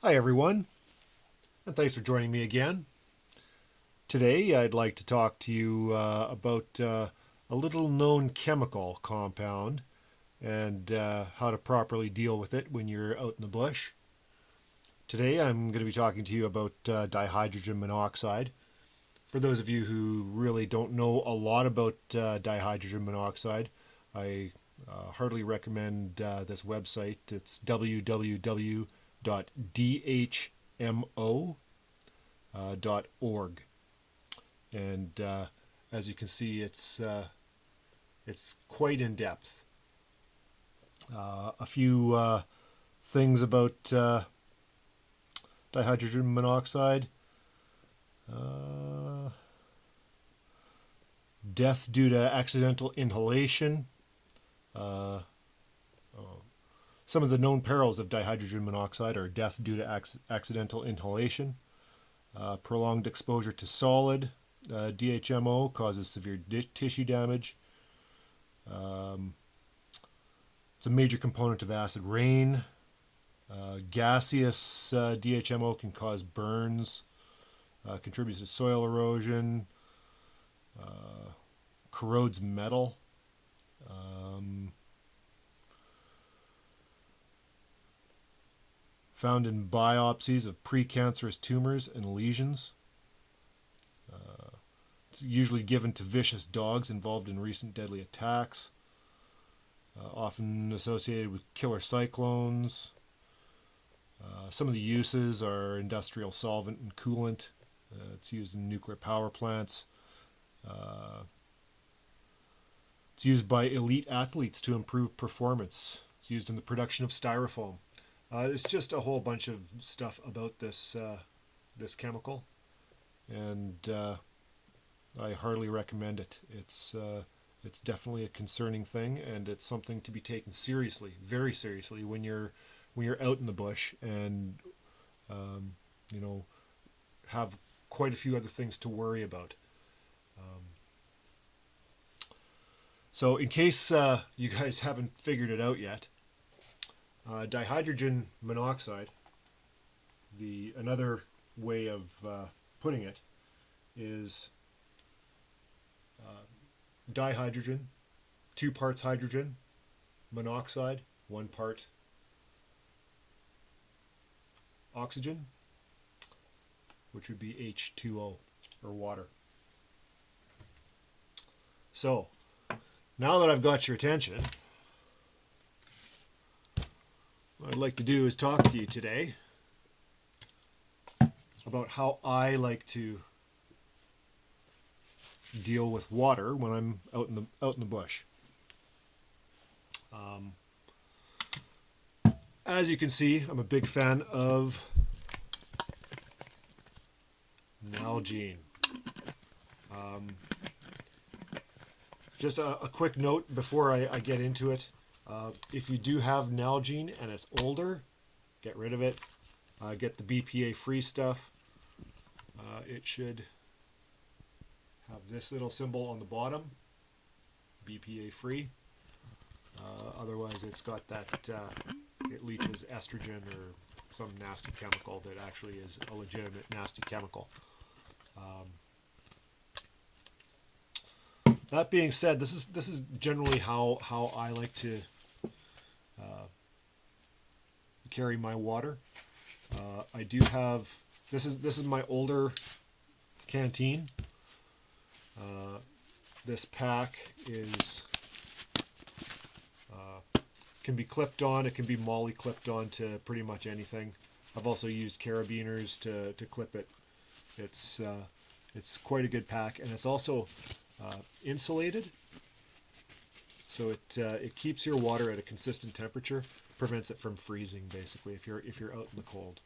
Hi everyone, and thanks for joining me again. Today I'd like to talk to you about a little known chemical compound and how to properly deal with it when you're out in the bush. Today I'm going to be talking to you about dihydrogen monoxide. For those of you who really don't know a lot about dihydrogen monoxide, I heartily recommend this website. It's www.dhmo.org, and as you can see, it's quite in depth. A few things about dihydrogen monoxide. Death due to accidental inhalation. Uh, Some of the known perils of dihydrogen monoxide are death due to accidental inhalation, prolonged exposure to solid. DHMO causes severe tissue damage. It's a major component of acid rain. Gaseous DHMO can cause burns, contributes to soil erosion, corrodes metal. Found in biopsies of precancerous tumors and lesions. It's usually given to vicious dogs involved in recent deadly attacks, often associated with killer cyclones. Some of the uses are industrial solvent and coolant. It's used in nuclear power plants. It's used by elite athletes to improve performance. It's used in the production of styrofoam. There's just a whole bunch of stuff about this chemical, and I heartily recommend it. It's definitely a concerning thing, and it's something to be taken seriously, very seriously, when you're out in the bush and you know, have quite a few other things to worry about. So in case you guys haven't figured it out yet, dihydrogen monoxide, another way of putting it is dihydrogen, 2 parts hydrogen, monoxide, 1 part oxygen, which would be H2O, or water. So now that I've got your attention, what I'd like to do is talk to you today about how I like to deal with water when I'm out in the bush. As you can see, I'm a big fan of Nalgene. Just a quick note before I get into it. If you do have Nalgene and it's older, get rid of it. Get the BPA free stuff. It should have this little symbol on the bottom, BPA free. Otherwise it's got that, it leaches estrogen or some nasty chemical that actually is a legitimate nasty chemical. That being said, this is generally how I like to carry my water. I do have, this is my older Canteen. This pack is can be clipped on. It can be Molle clipped on to pretty much anything. I've also used carabiners to clip it. It's quite a good pack, and it's also insulated, so it keeps your water at a consistent temperature, prevents it from freezing basically if you're out in the cold.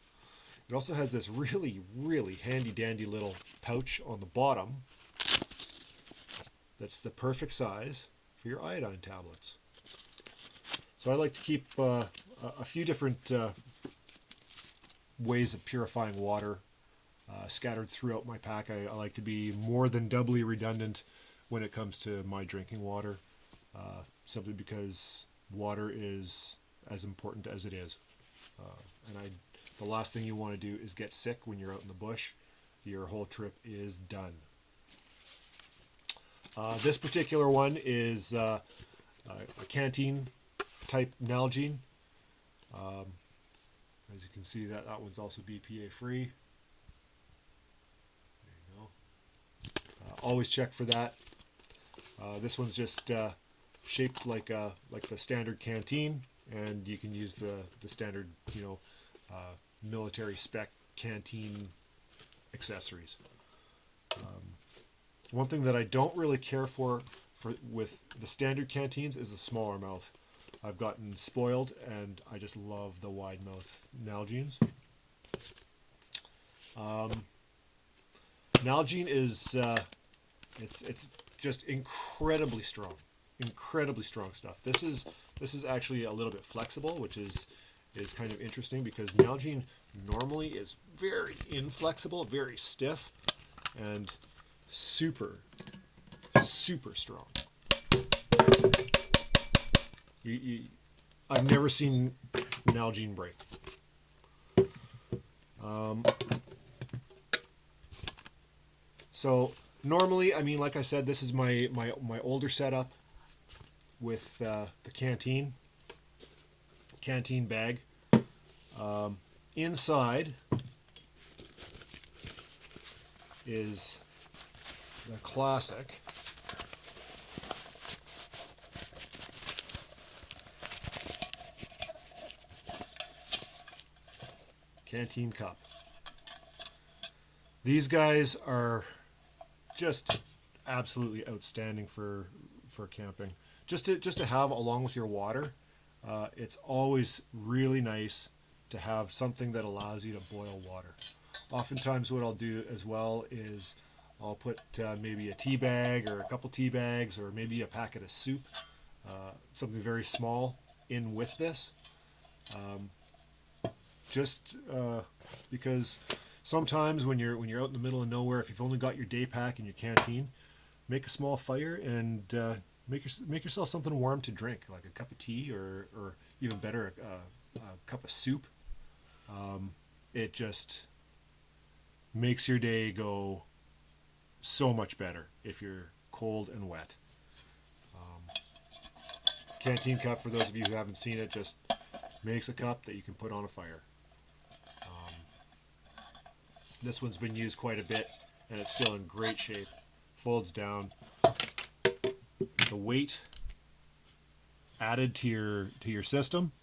It also has this really handy dandy little pouch on the bottom that's the perfect size for your iodine tablets. So I like to keep a few different ways of purifying water scattered throughout my pack. I like to be more than doubly redundant when it comes to my drinking water, simply because water is as important as it is. And The last thing you want to do is get sick when you're out in the bush. Your whole trip is done. This particular one is a Canteen type Nalgene. As you can see, that one's also BPA free. There you go. Always check for that. This one's just shaped like the standard Canteen, and you can use the standard, military spec Canteen accessories. One thing that I don't really care for with the standard Canteens is the smaller mouth. I've gotten spoiled, and I just love the wide mouth Nalgenes. Nalgene is it's just incredibly strong stuff. This is actually a little bit flexible, which is kind of interesting because Nalgene normally is very inflexible, very stiff, and super strong. I've never seen Nalgene break. So normally, I mean, like I said, this is my older setup with the Canteen bag. Inside is the classic Canteen cup. These guys are just absolutely outstanding for camping. Just to have along with your water. It's always really nice to have something that allows you to boil water. Oftentimes what I'll do as well is I'll put maybe a tea bag or a couple tea bags or maybe a packet of soup, something very small in with this. Because sometimes when you're out in the middle of nowhere, if you've only got your day pack and your Canteen, make a small fire and make yourself something warm to drink, like a cup of tea or even better, a cup of soup. It just makes your day go so much better if you're cold and wet. Canteen cup, for those of you who haven't seen it, just makes a cup that you can put on a fire. This one's been used quite a bit, and it's still in great shape. Folds down. The weight added to your system,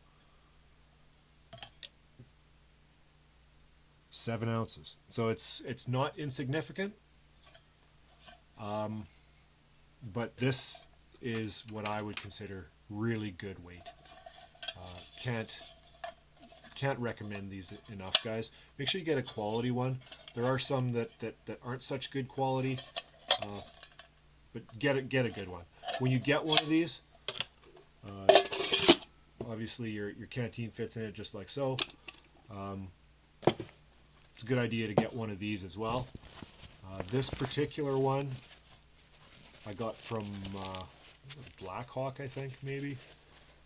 7 ounces. So it's not insignificant, but this is what I would consider really good weight. Can't recommend these enough, guys. Make sure you get a quality one. There are some that aren't such good quality, but get a good one. When you get one of these, obviously your Canteen fits in it just like so. It's a good idea to get one of these as well. This particular one I got from Blackhawk, I think, maybe.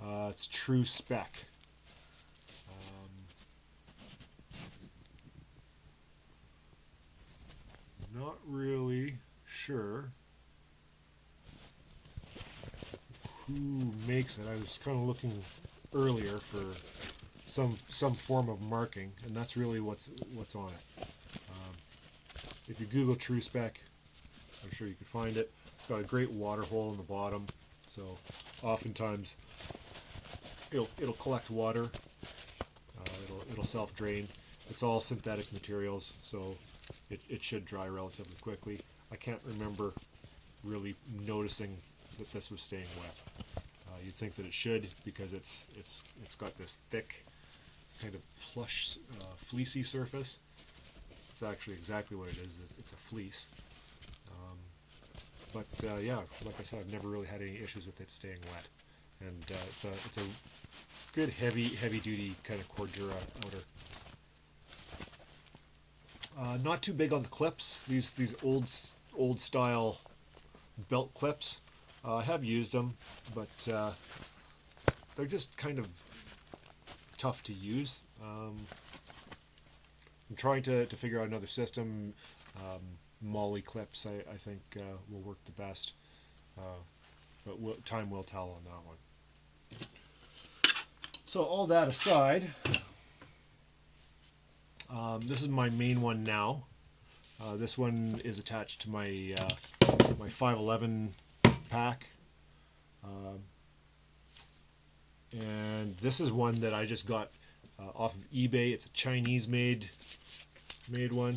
It's True Spec. Not really sure who makes it. I was kind of looking earlier for some form of marking, and that's really what's on it. If you Google True Spec, I'm sure you can find it. It's got a great water hole in the bottom, so oftentimes it'll collect water. It'll self-drain. It's all synthetic materials, so it should dry relatively quickly. I can't remember really noticing that this was staying wet. You'd think that it should, because it's got this thick, kind of plush, fleecy surface. It's actually exactly what it is. It's a fleece. Yeah, like I said, I've never really had any issues with it staying wet, and it's a good heavy duty kind of Cordura outer. Not too big on the clips. These old style belt clips. I have used them, but they're just kind of tough to use. I'm trying to figure out another system. Molle clips, I think, will work the best. But time will tell on that one. So all that aside, this is my main one now. This one is attached to my my 511 pack, and this is one that I just got off of eBay. It's a Chinese made one.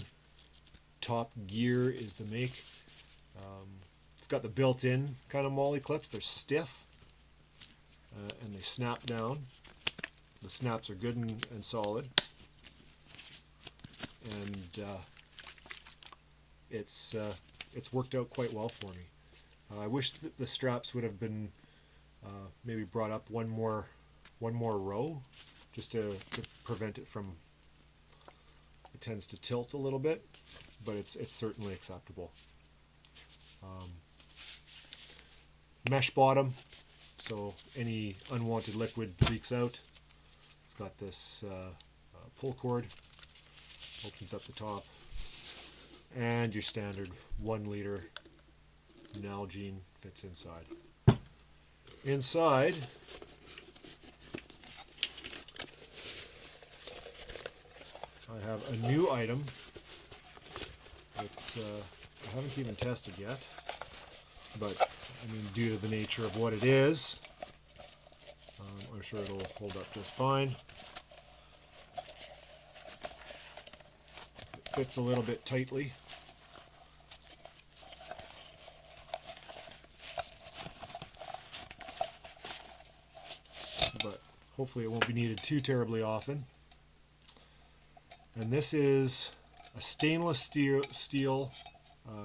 Top Gear is the make. It's got the built-in kind of Molle clips. They're stiff and they snap down. The snaps are good and solid, and it's worked out quite well for me. I wish that the straps would have been maybe brought up one more row, just to prevent it from. It tends to tilt a little bit, but it's certainly acceptable. Mesh bottom, so any unwanted liquid leaks out. It's got this pull cord, opens up the top, and your standard 1 liter Nalgene fits inside. Inside, I have a new item that I haven't even tested yet, but I mean, due to the nature of what it is, I'm sure it'll hold up just fine. It fits a little bit tightly. But hopefully it won't be needed too terribly often. And this is a stainless steel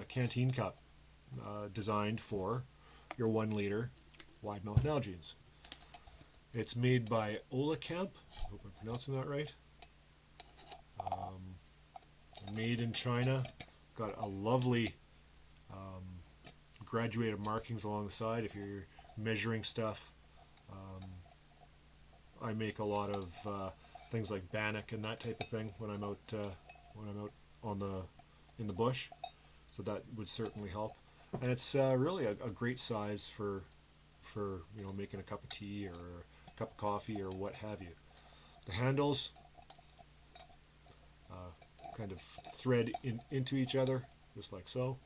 canteen cup designed for your 1 liter wide mouth Nalgenes. It's made by Camp. I hope I'm pronouncing that right. Made in China. Got a lovely graduated markings along the side if you're measuring stuff. I make a lot of things like bannock and that type of thing when I'm out in the bush, so that would certainly help. And it's really a great size for making a cup of tea or a cup of coffee or what have you. The handles kind of thread into each other just like so,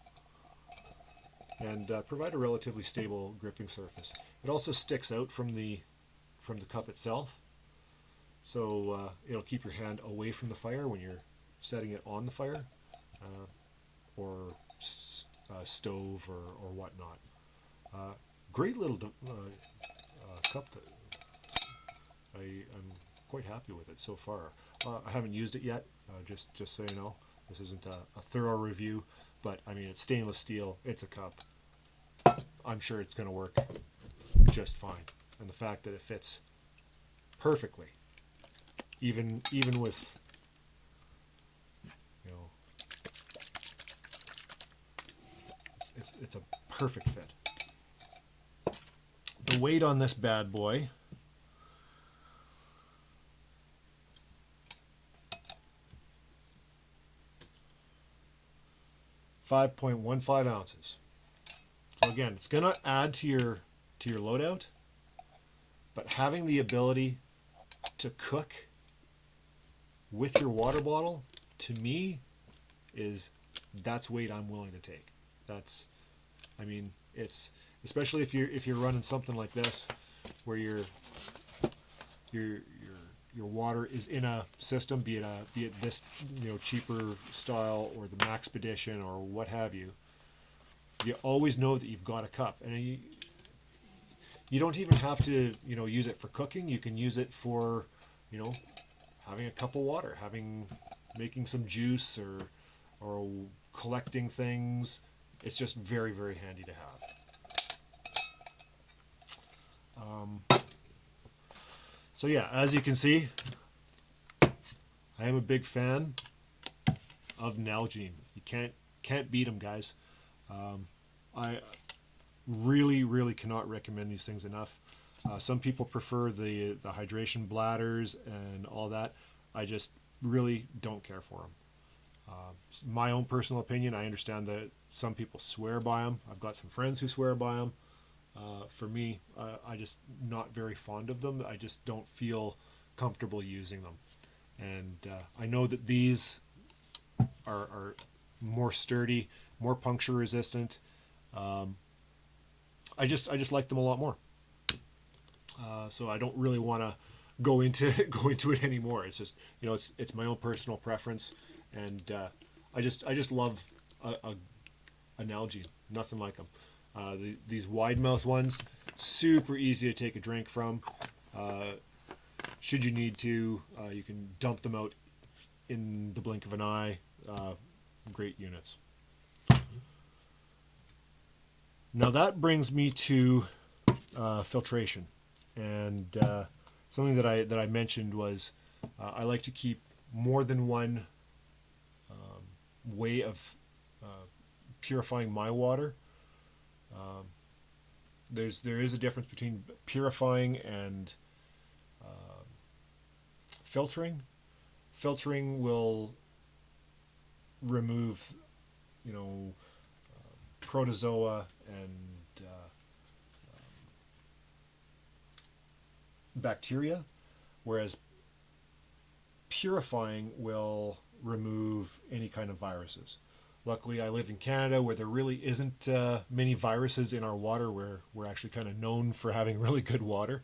and provide a relatively stable gripping surface. It also sticks out from the cup itself, so it'll keep your hand away from the fire when you're setting it on the fire or stove or whatnot. Great little cup. I'm quite happy with it so far. I haven't used it yet, just so you know. This isn't a thorough review, but I mean, it's stainless steel, it's a cup. I'm sure it's going to work just fine. And the fact that it fits perfectly, even with, it's a perfect fit. The weight on this bad boy, .15 ounces. So again, it's going to add to your loadout, but having the ability to cook with your water bottle, to me, that's weight I'm willing to take. That's, I mean, it's especially if you're running something like this, where your water is in a system, be it this cheaper style or the Maxpedition or what have you. You always know that you've got a cup, and you don't even have to use it for cooking. You can use it for having a cup of water, making some juice or collecting things. It's just very, very handy to have. So yeah, as you can see, I am a big fan of Nalgene. You can't beat them, guys. I really cannot recommend these things enough. Some people prefer the hydration bladders and all that. I just really don't care for them. My own personal opinion, I understand that some people swear by them. I've got some friends who swear by them. For me, I just not very fond of them. I just don't feel comfortable using them. And I know that these are more sturdy, more puncture resistant. I just like them a lot more. So I don't really want to go into it anymore. It's just, you know, it's my own personal preference, and I just love an algae. Nothing like them. These wide mouth ones, super easy to take a drink from. Should you need to, you can dump them out in the blink of an eye. Great units. Now that brings me to filtration, and something that I mentioned was I like to keep more than one way of purifying my water. There is a difference between purifying and filtering. Filtering will remove, you know, protozoa and bacteria, whereas purifying will remove any kind of viruses. Luckily, I live in Canada where there really isn't many viruses in our water. We're actually kind of known for having really good water.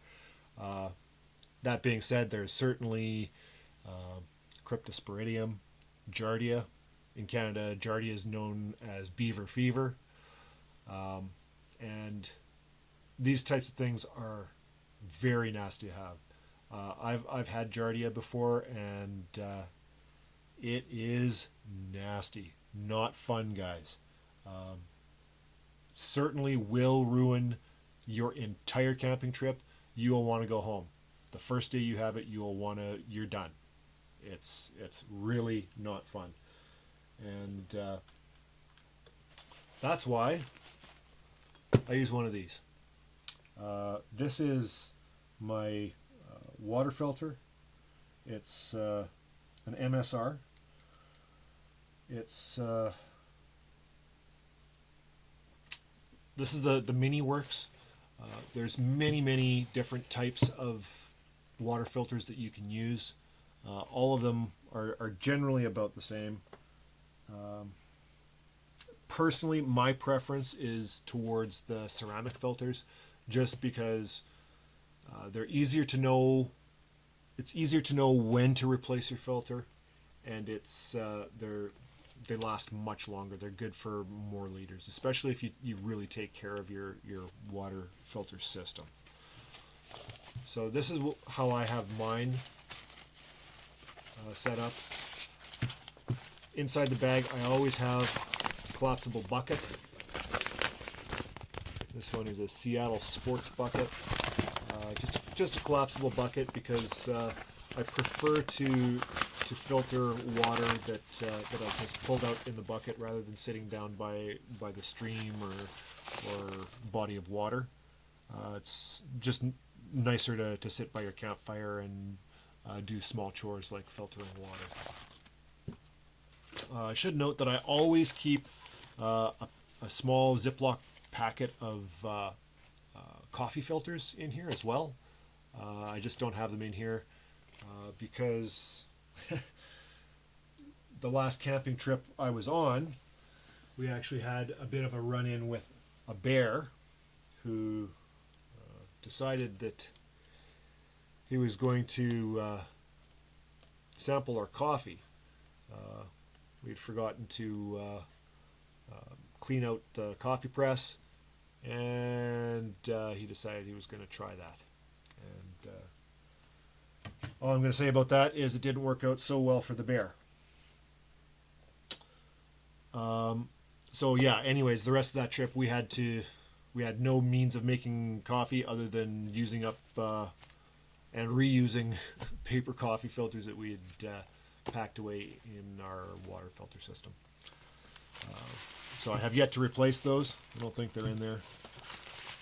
That being said, there's certainly Cryptosporidium, Giardia. In Canada, Giardia is known as beaver fever. And these types of things are very nasty to have. I've had Giardia before, and it is nasty. Not fun, guys. Certainly will ruin your entire camping trip. You will want to go home. The first day you have it, you're done. It's really not fun. And that's why I use one of these. This is my water filter. It's an MSR. It's this is the Mini Works. There's many different types of water filters that you can use. All of them are generally about the same. Personally, my preference is towards the ceramic filters, just because they're easier to know. It's easier to know when to replace your filter, and they last much longer. They're good for more liters, especially if you really take care of your water filter system. So this is how I have mine set up. Inside the bag, I always have a collapsible bucket. This one is a Seattle Sports bucket. Just a collapsible bucket, because I prefer to filter water that I've just pulled out in the bucket rather than sitting down by the stream or body of water. It's just nicer to sit by your campfire and do small chores like filtering water. I should note that I always keep a small Ziploc packet of coffee filters in here as well. I just don't have them in here because the last camping trip I was on, we actually had a bit of a run-in with a bear who decided that he was going to sample our coffee. We'd forgotten to clean out the coffee press, and he decided he was going to try that. And all I'm going to say about that is it didn't work out so well for the bear. So yeah, anyways, the rest of that trip we had no means of making coffee other than using up and reusing paper coffee filters that we had packed away in our water filter system. So I have yet to replace those. I don't think they're in there.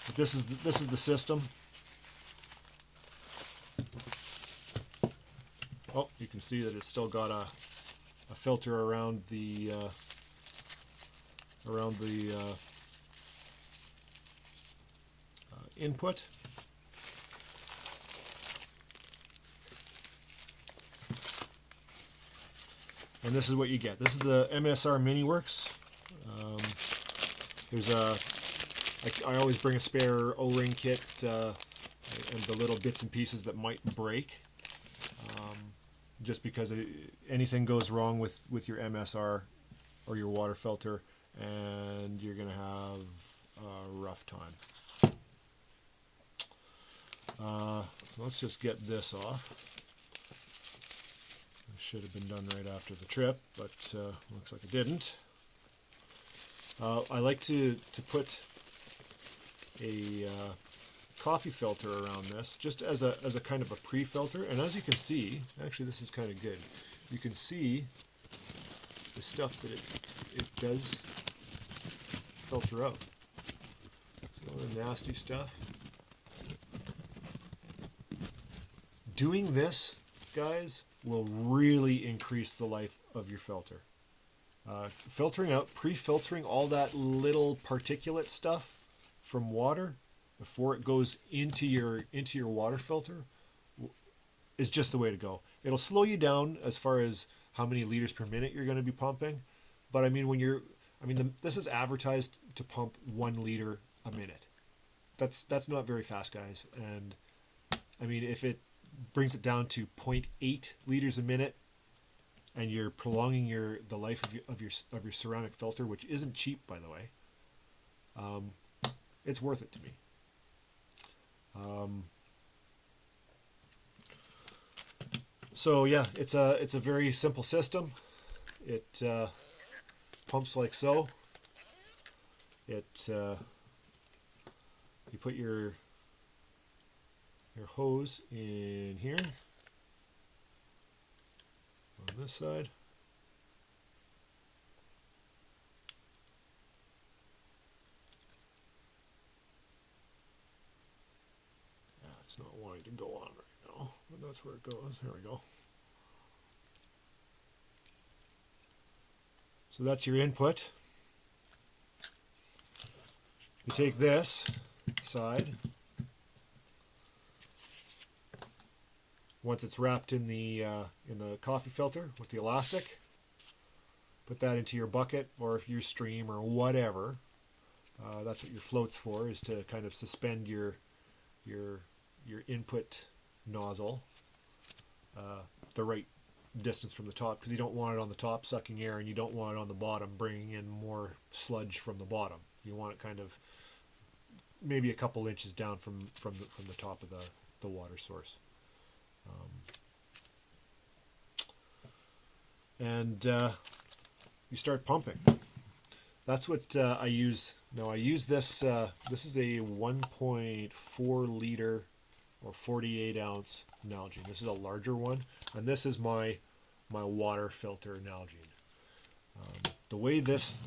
But this is the system. Oh, you can see that it's still got a filter around the input. And this is what you get. This is the MSR Mini Works. I always bring a spare O-ring kit and the little bits and pieces that might break, just because anything goes wrong with your MSR or your water filter, and you're going to have a rough time. Let's just get this off. Should have been done right after the trip, but looks like it didn't. I like to put a coffee filter around this, just as a kind of a pre-filter. And as you can see, actually this is kind of good. You can see the stuff that it does filter out. See all the nasty stuff. Doing this, guys, will really increase the life of your filter. Filtering out, pre-filtering all that little particulate stuff from water before it goes into your water filter is just the way to go. It'll slow you down as far as how many liters per minute you're going to be pumping, but I mean this is advertised to pump 1 liter a minute. That's not very fast, guys. And I mean, if it brings it down to 0.8 liters a minute, and you're prolonging the life of your ceramic filter, which isn't cheap, by the way, it's worth it to me. So yeah, it's a very simple system. It pumps like so. You put your hose in here on this side. It's not wanting to go on right now, but that's where it goes. There we go. So that's your input. You take this side. Once it's wrapped in the coffee filter with the elastic, put that into your bucket or if your stream or whatever. That's what your float's for, is to kind of suspend your input nozzle the right distance from the top, because you don't want it on the top sucking air, and you don't want it on the bottom bringing in more sludge from the bottom. You want it kind of maybe a couple inches down from the top of the water source. And you start pumping. That's what I use. Now I use this. This is a 1.4 liter or 48 ounce Nalgene. This is a larger one, and this is my water filter Nalgene. The way this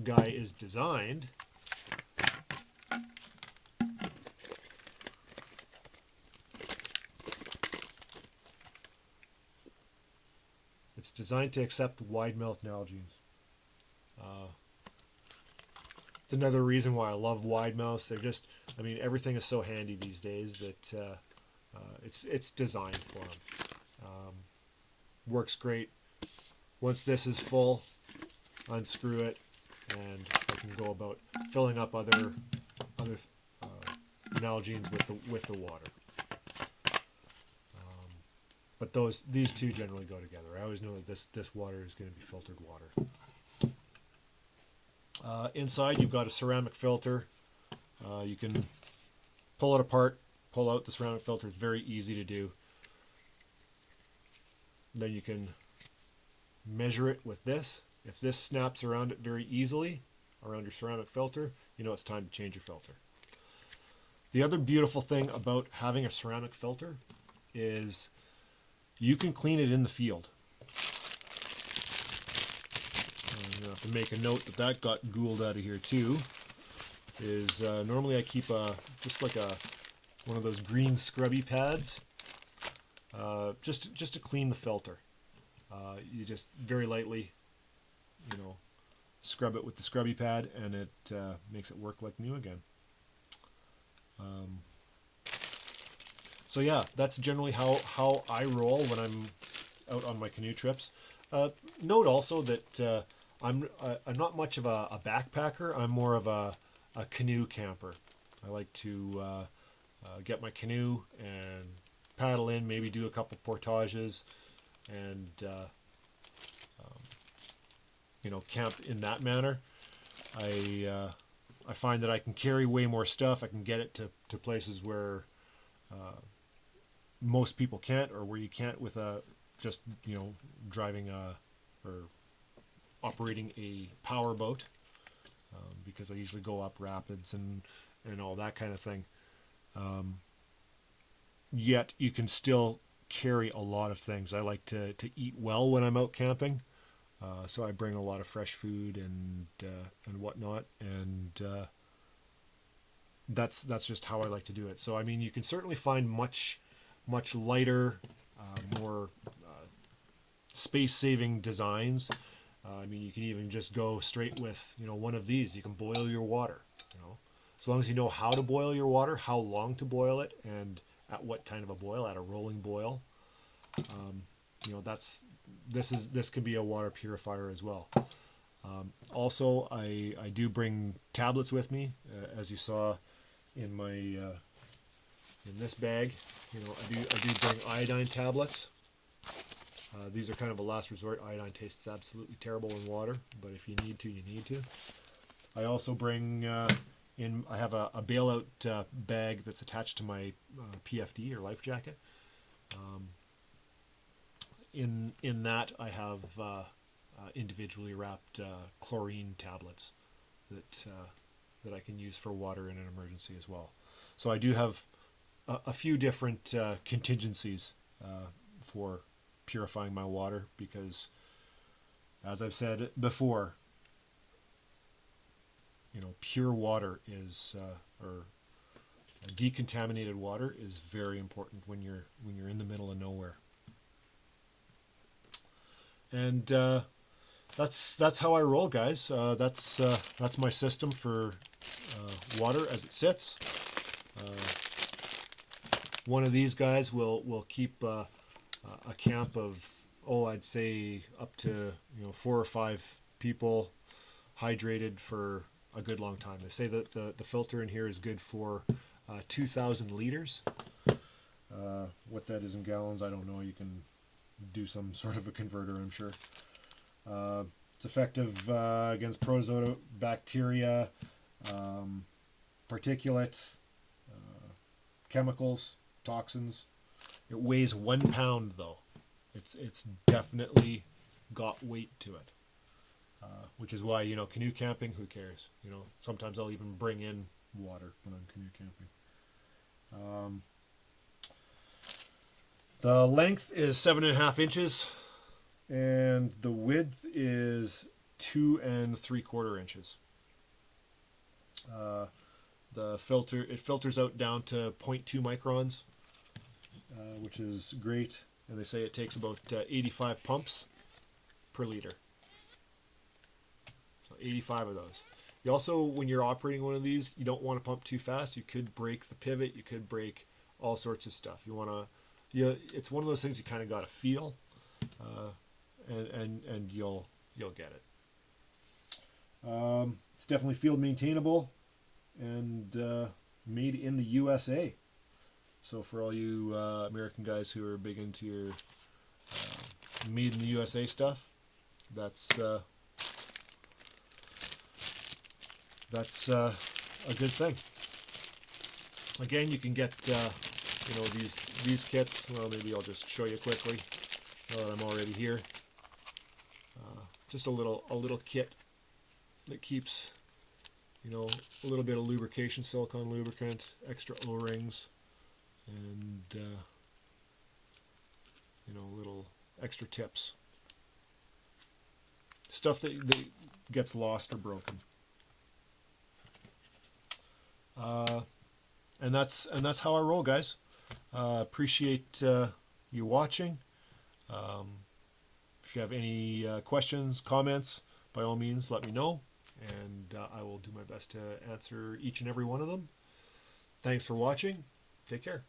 guy is designed, it's designed to accept wide mouth Nalgenes. It's another reason why I love wide mouths. They're just, I mean, everything is so handy these days that it's designed for them. Works great. Once this is full, unscrew it, and I can go about filling up other Nalgenes with the water. But these two generally go together. I always know that this water is going to be filtered water. Inside you've got a ceramic filter. You can pull it apart, pull out the ceramic filter. It's very easy to do. Then you can measure it with this. If this snaps around it very easily, around your ceramic filter, you know it's time to change your filter. The other beautiful thing about having a ceramic filter is you can clean it in the field. I'm going to have to make a note that got gooled out of here too. Normally I keep just like one of those green scrubby pads just to clean the filter. You just very lightly, scrub it with the scrubby pad, and it makes it work like new again. So yeah, that's generally how I roll when I'm out on my canoe trips. Note also that I'm not much of a backpacker. I'm more of a canoe camper. I like to get my canoe and paddle in, maybe do a couple portages, and camp in that manner. I find that I can carry way more stuff. I can get it to places where most people can't, or where you can't with just driving or operating a power boat, because I usually go up rapids and all that kind of thing. Yet you can still carry a lot of things. I like to eat well when I'm out camping, so I bring a lot of fresh food and whatnot, and that's just how I like to do it. So I mean, you can certainly find much lighter, more space-saving designs. I mean, you can even just go straight with one of these. You can boil your water. As long as you know how to boil your water, how long to boil it, and at what kind of a boil, at a rolling boil. This can be a water purifier as well. Also, I do bring tablets with me, as you saw in my in this bag. I do bring iodine tablets. These are kind of a last resort. Iodine tastes absolutely terrible in water, but if you need to, you need to. I also bring I have a bailout bag that's attached to my PFD or life jacket. In that, I have individually wrapped chlorine tablets that I can use for water in an emergency as well. So I do have a few different contingencies for purifying my water, because, as I've said before, pure water is or decontaminated water is very important when you're in the middle of nowhere. And that's how I roll, guys. That's my system for water as it sits. One of these guys will keep a camp of, I'd say up to 4 or 5 people hydrated for a good long time. They say that the filter in here is good for 2,000 liters. What that is in gallons, I don't know. You can do some sort of a converter, I'm sure. It's effective against proteobacteria, particulate, chemicals, toxins. It weighs 1 pound though. It's definitely got weight to it, which is why canoe camping. Who cares? Sometimes I'll even bring in water when I'm canoe camping. The length is 7.5 inches, and the width is 2 3/4 inches. The filter, it filters out down to 0.2 microns, which is great. And they say it takes about 85 pumps per liter. So 85 of those. You also, when you're operating one of these, you don't want to pump too fast. You could break the pivot. You could break all sorts of stuff. You want to, it's one of those things you kind of got to feel, and you'll get it. It's definitely field maintainable, and made in the USA. So for all you American guys who are big into your made in the USA stuff, that's a good thing. Again, you can get these kits. Well, maybe I'll just show you quickly now that I'm already here. Just a little kit that keeps a little bit of lubrication, silicone lubricant, extra O-rings, and little extra tips, stuff that gets lost or broken. And that's how I roll, guys. Appreciate you watching. If you have any questions, comments, by all means, let me know, and I will do my best to answer each and every one of them. Thanks for watching. Take care.